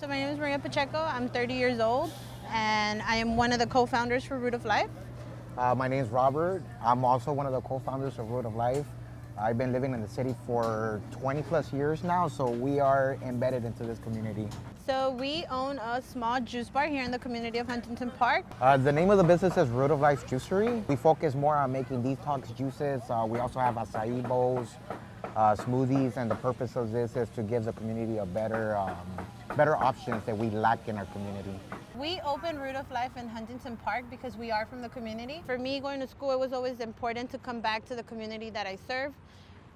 So my name is Maria Pacheco. I'm 30 years old, and I am one of the co-founders for Root of Life. My name is Robert. I'm also one of the co-founders of Root of Life. I've been living in the city for 20 plus years now, so we are embedded into this community. So we own a small juice bar here in the community of Huntington Park. The name of the business is Root of Life Juicery. We focus more on making detox juices. We also have acai bowls, smoothies, and the purpose of this is to give the community a better options that we lack in our community. We opened Root of Life in Huntington Park because we are from the community. For me, going to school, it was always important to come back to the community that I serve.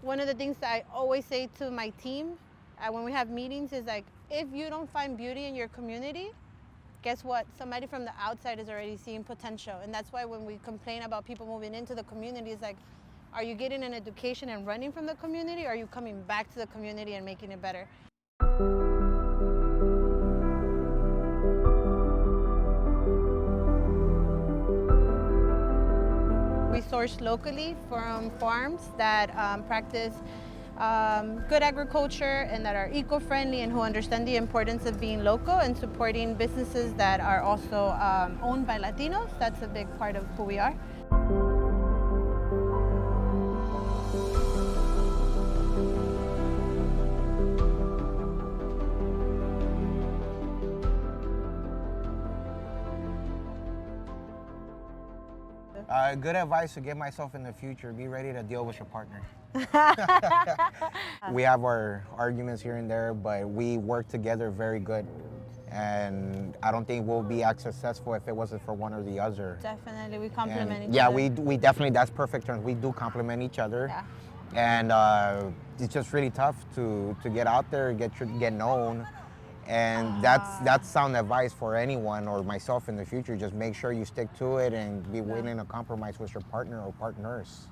One of the things that I always say to my team when we have meetings is like, if you don't find beauty in your community, guess what? Somebody from the outside is already seeing potential. And that's why when we complain about people moving into the community, it's like, are you getting an education and running from the community, or are you coming back to the community and making it better? We source locally from farms that practice good agriculture and that are eco-friendly and who understand the importance of being local and supporting businesses that are also owned by Latinos. That's a big part of who we are. Good advice to give myself in the future: be ready to deal with your partner. We have our arguments here and there, but we work together very good. And I don't think we'll be as successful if it wasn't for one or the other. Definitely, we complement each yeah, other. we definitely, that's perfect terms. We do complement each other. Yeah. And it's just really tough to get out there, get known. And that's sound advice for anyone or myself in the future. Just make sure you stick to it and be willing to compromise with your partner or partners.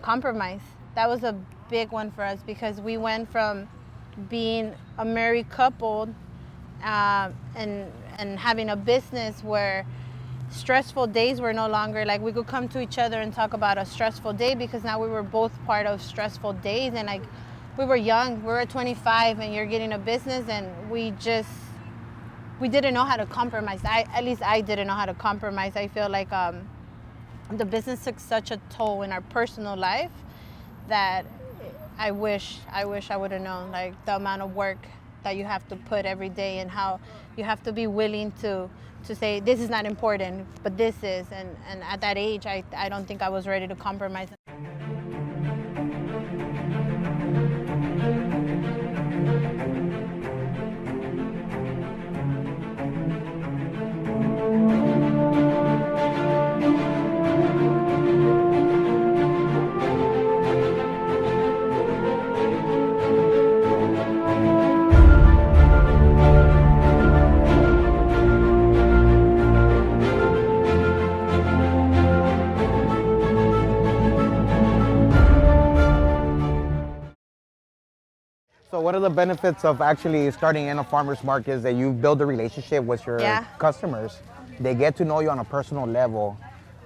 Compromise. That was a big one for us because we went from being a married couple and having a business where stressful days were no longer like we could come to each other and talk about a stressful day, because now we were both part of stressful days. And like, we were young, we were 25, and you're getting a business, and we didn't know how to compromise. At least I didn't know how to compromise. I feel like the business took such a toll in our personal life that I wish I would have known, like, the amount of work that you have to put every day and how you have to be willing to say, this is not important, but this is. And at that age, I don't think I was ready to compromise. So what are the benefits of actually starting in a farmer's market is that you build a relationship with your customers. They get to know you on a personal level.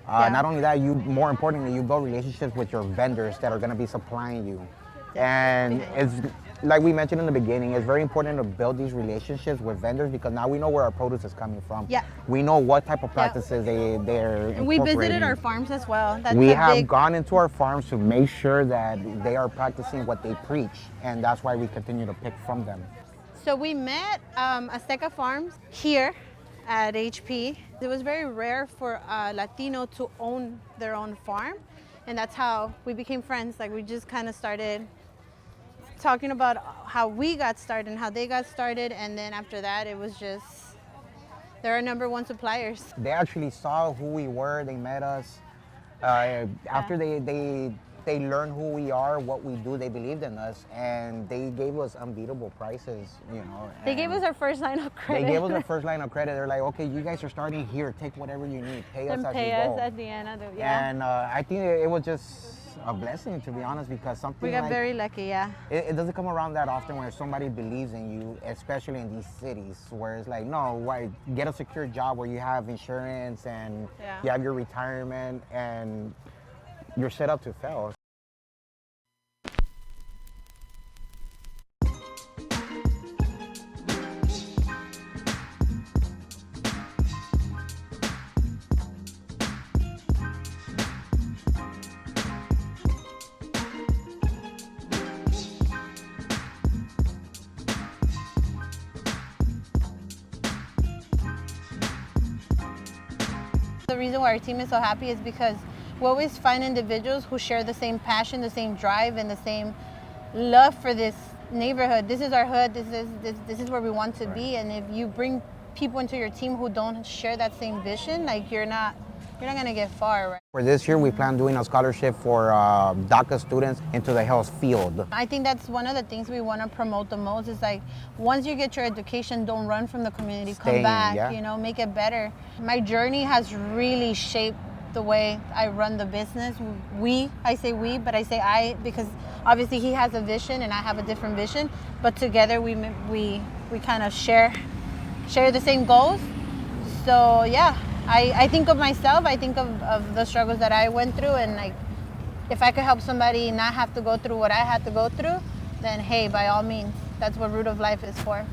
Not only that, more importantly, you build relationships with your vendors that are going to be supplying you. And it's like we mentioned in the beginning, it's very important to build these relationships with vendors because now we know where our produce is coming from. Yeah. We know what type of practices they're And we visited our farms as well. We have gone into our farms to make sure that they are practicing what they preach, and that's why we continue to pick from them. So we met Azteca Farms here at HP. It was very rare for a Latino to own their own farm, and that's how we became friends. Like, we just kind of started talking about how we got started and how they got started, and then after that it was just, they're our #1 suppliers. They actually saw who we were, they met us. After they learned who we are, what we do, they believed in us, and they gave us unbeatable prices, you know. They gave us our first line of credit. They gave us our first line of credit. They're like, okay, you guys are starting here, take whatever you need, pay us as you go. And pay us at the end of the, And I think it was just a blessing, to be honest, because something we got very lucky, yeah. It doesn't come around that often where somebody believes in you, especially in these cities, where it's like, no, why, get a secure job where you have insurance and you have your retirement and you're set up to fail. the reason why our team is so happy is because we always find individuals who share the same passion, the same drive, and the same love for this neighborhood. This is our hood. This is where we want to be. And if you bring people into your team who don't share that same vision, like you're not gonna get far, right? For this year, we plan doing a scholarship for DACA students into the health field. I think that's one of the things we want to promote the most is like, once you get your education, don't run from the community, come back, yeah. you know, make it better. My journey has really shaped the way I run the business. I say we, but I say I, because obviously he has a vision and I have a different vision, but together we kind of share the same goals. So yeah, I think of myself, I think of the struggles that I went through, and like, if I could help somebody not have to go through what I had to go through, then hey, by all means, that's what Root of Life is for.